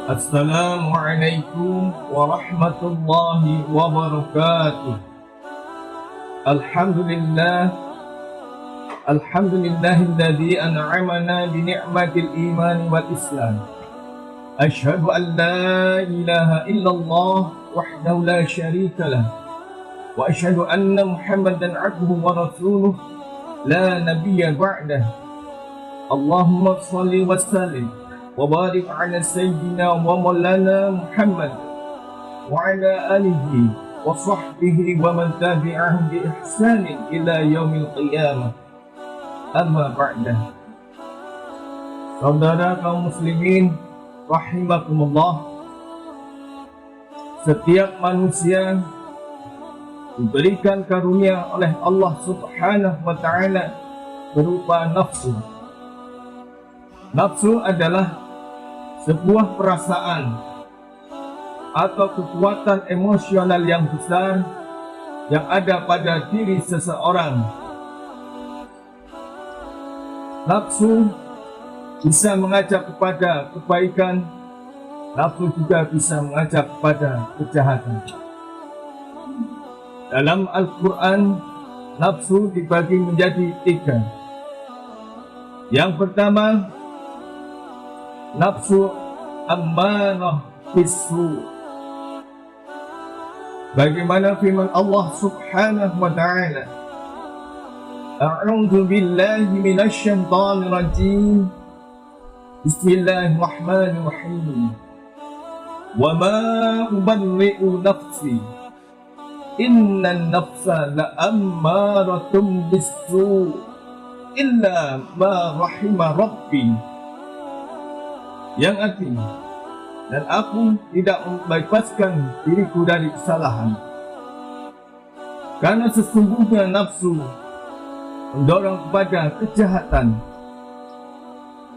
Assalamualaikum warahmatullahi wabarakatuh. Alhamdulillahilladzi an'amana bi ni'matil iman wal islam. Asyhadu an la ilaha illallah wahdahu la syarika lah. Wa asyhadu anna Muhammadan 'abduhu wa rasuluh la nabiyya ba'dah. Allahumma shalli wa sallim wa barik ala sayyidina wa maulana Muhammad wa ala alihi wa sahbihi wa man tabi'ahum bi ihsanin ila yaumil qiyamah. Amma ba'dah. Saudara kaum muslimin rahimakumullah, setiap manusia diberikan karunia oleh Allah Subhanahu wa ta'ala berupa nafsu. Nafsu adalah sebuah perasaan atau kekuatan emosional yang besar yang ada pada diri seseorang. Nafsu bisa mengajak kepada kebaikan, nafsu juga bisa mengajak kepada kejahatan. Dalam Al-Quran, nafsu dibagi menjadi 3. Yang pertama, nafsu ammarah bisu. Bagaimana firman Allah Subhanahu wa ta'ala, A'udzu billahi minasy syaithanir rajim. Bismillahirrahmanirrahim. Wa ma ubarri'u nafsi. Innan nafsa la'ammaratun bisu illa ma rahima rabbi. Yang artinya, dan aku tidak membebaskan diriku dari kesalahan, karena sesungguhnya nafsu mendorong kepada kejahatan,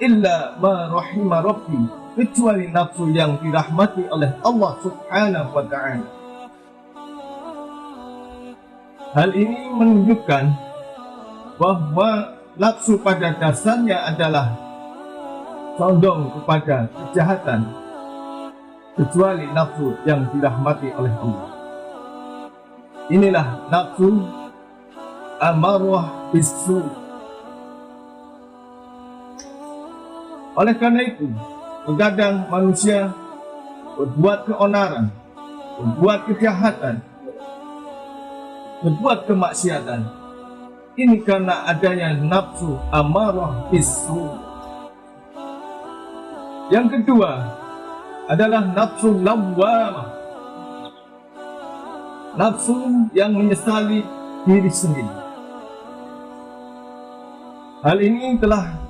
illa ma rahima rabbi, kecuali nafsu yang dirahmati oleh Allah Subhanahu wa ta'ala. Hal ini menunjukkan bahwa nafsu pada dasarnya adalah condong kepada kejahatan, kecuali nafsu yang dirahmati oleh Allah. Inilah nafsu amarah bisu. Oleh karena itu, terkadang manusia berbuat keonaran, berbuat kejahatan, berbuat kemaksiatan. Ini karena adanya nafsu amarah bisu. Yang kedua adalah nafsu lawwamah, nafsu yang menyesali diri sendiri. Hal ini telah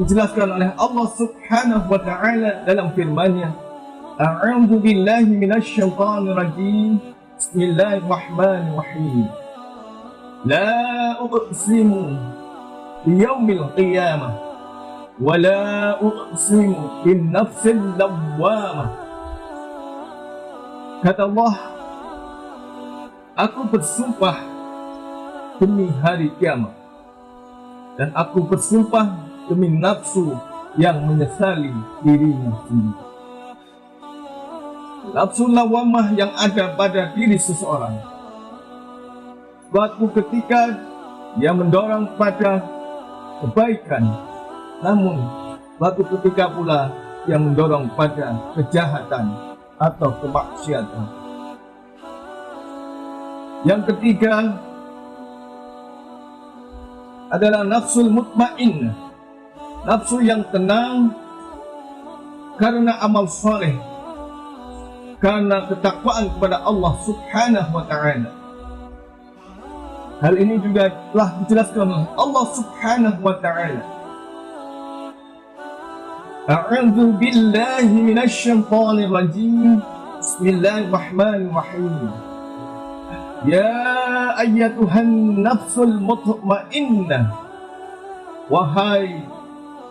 dijelaskan oleh Allah Subhanahu wa ta'ala dalam firman-Nya, A'udzu billahi minasy syaithanir rajim. Bismillahirrahmanirrahim. La uqsimu biyaumil qiyamah wala uqsimu bin nafsil lawwamah. Kata Allah, aku bersumpah demi hari kiamat, dan aku bersumpah demi nafsu yang menyesali dirinya sendiri. Nafsu lawwamah yang ada pada diri seseorang, suatu ketika dia mendorong pada kebaikan, namun suatu ketika pula yang mendorong pada kejahatan atau kemaksiatan. Yang ketiga adalah nafsul mutmainnah, nafsu yang tenang karena amal soleh, karena ketakwaan kepada Allah Subhanahu wa ta'ala. Hal ini juga telah dijelaskan oleh Allah Subhanahu wa ta'ala. A'udzu billahi minasy syaithanir rajim. Bismillahirrahmanirrahim. Ya ayyatuhan nafsul mutmainnah, wahai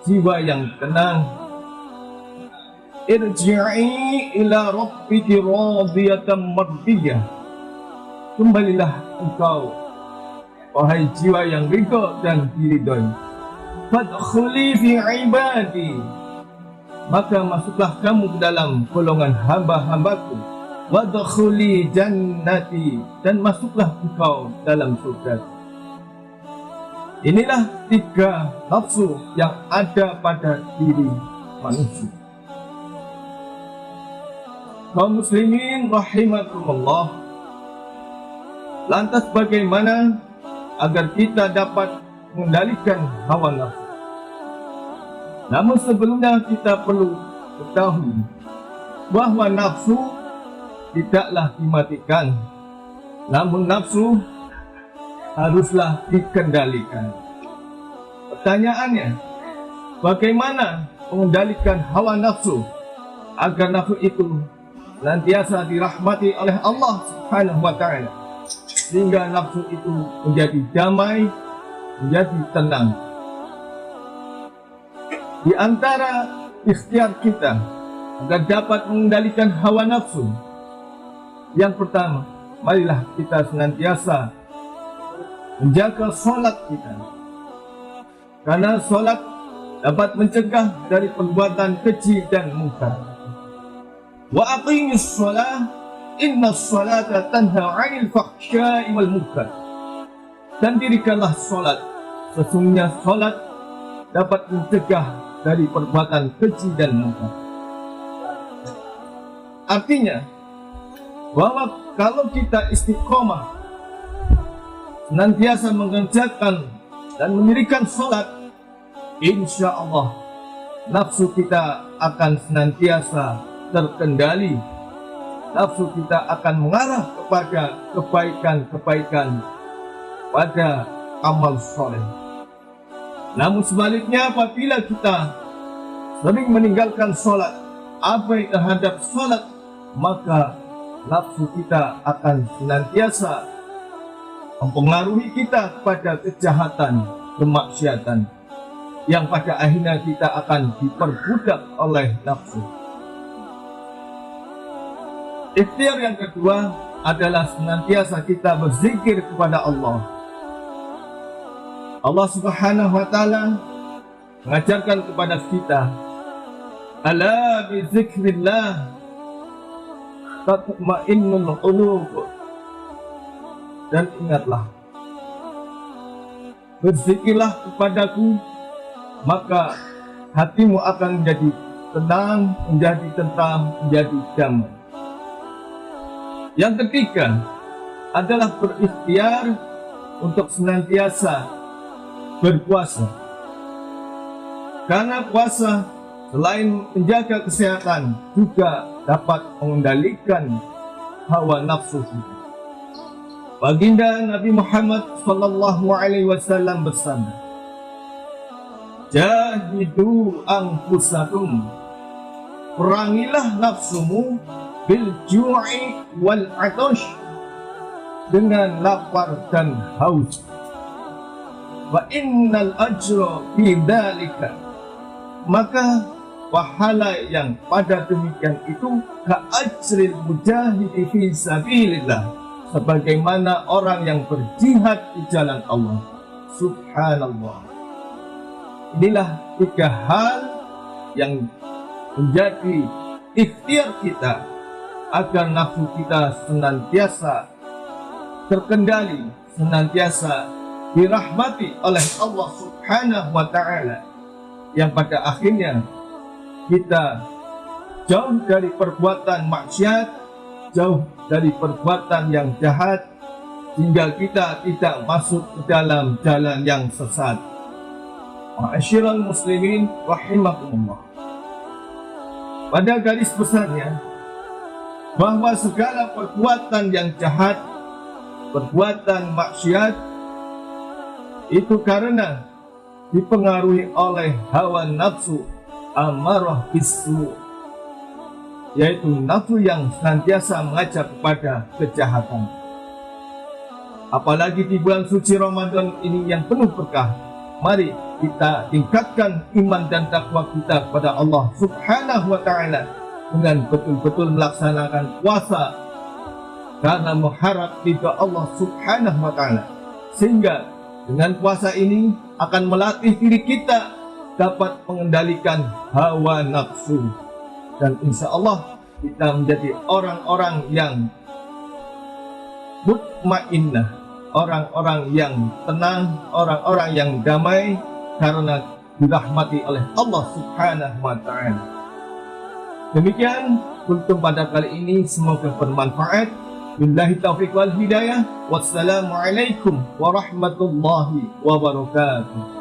jiwa yang tenang, irji'i ila rabbiki radiyatan mardiyah, kembalilah engkau, wahai jiwa yang ridha dan diridhoi. Fadkhuli fi ibadi, maka masuklah kamu ke dalam golongan hamba-hambaku. Wadkhuli jannati, dan masuklah engkau dalam surga. Inilah 3 nafsu yang ada pada diri manusia. Kaum muslimin rahimakumullah, lantas bagaimana agar kita dapat mengendalikan hawa nafsu? Namun sebelumnya kita perlu ketahui bahwa nafsu tidaklah dimatikan, namun nafsu haruslah dikendalikan. Pertanyaannya, bagaimana mengendalikan hawa nafsu agar nafsu itu senantiasa dirahmati oleh Allah Subhanahu wa Ta'ala, sehingga nafsu itu menjadi damai, menjadi tenang. Di antara ikhtiar kita agar dapat mengendalikan hawa nafsu, yang pertama, marilah kita senantiasa menjaga sholat kita, karena sholat dapat mencegah dari perbuatan keji dan munkar. Wa aqimis sholah, inna sholata tanha 'anil fahsya'i wal munkar. Dan dirikanlah sholat, sesungguhnya sholat dapat mencegah dari perbuatan keji dan munkar. Artinya bahwa kalau kita istiqomah senantiasa mengerjakan dan mendirikan sholat, insya Allah nafsu kita akan senantiasa terkendali. Nafsu kita akan mengarah kepada kebaikan-kebaikan, pada amal soleh. Namun sebaliknya, apabila kita sering meninggalkan sholat, abai terhadap sholat, maka nafsu kita akan senantiasa mempengaruhi kita kepada kejahatan, kemaksiatan, yang pada akhirnya kita akan diperbudak oleh nafsu. Ikhtiar yang kedua adalah senantiasa kita berzikir kepada Allah. Allah Subhanahu wa Ta'ala mengajarkan kepada kita, ala bi zikrillah tatma'innul qulub. Dan ingatlah, berzikirlah kepadaku, maka hatimu akan menjadi tenang, menjadi tentram, menjadi damai. Yang ketiga adalah berikhtiar untuk senantiasa berpuasa, karena puasa selain menjaga kesehatan juga dapat mengendalikan hawa nafsu kita. Baginda Nabi Muhammad SAW bersabda, jahidu anfusakum, perangilah nafsumu bil ju'i wal atash, dengan lapar dan haus. Wa innal ajra fi dzalika, maka pahala yang pada demikian itu ka ajril mujahidi fi sabilillah, sebagaimana orang yang berjihad di jalan Allah. Subhanallah. Inilah 3 hal yang menjadi ikhtiar kita agar nafsu kita senantiasa terkendali, senantiasa dirahmati oleh Allah Subhanahu wa Ta'ala, yang pada akhirnya kita jauh dari perbuatan maksiat, jauh dari perbuatan yang jahat, hingga kita tidak masuk ke dalam jalan yang sesat. Ma'asyiral muslimin rahimakumullah. Pada garis besarnya, bahwa segala perbuatan yang jahat, perbuatan maksiat, itu karena dipengaruhi oleh hawa nafsu amarah bisu, yaitu nafsu yang senantiasa mengajak kepada kejahatan. Apalagi di bulan suci Ramadan ini yang penuh berkah, mari kita tingkatkan iman dan takwa kita kepada Allah Subhanahu wa Ta'ala dengan betul-betul melaksanakan puasa, karena mengharap ridha Allah Subhanahu wa Ta'ala, sehingga dengan puasa ini akan melatih diri kita dapat mengendalikan hawa nafsu, dan insya Allah kita menjadi orang-orang yang mutmainnah, orang-orang yang tenang, orang-orang yang damai karena dirahmati oleh Allah Subhanahu wa Ta'ala. Demikian untuk pada kali ini, semoga bermanfaat. Billahi taufiq wal hidayah. Wassalamualaikum warahmatullahi wabarakatuh.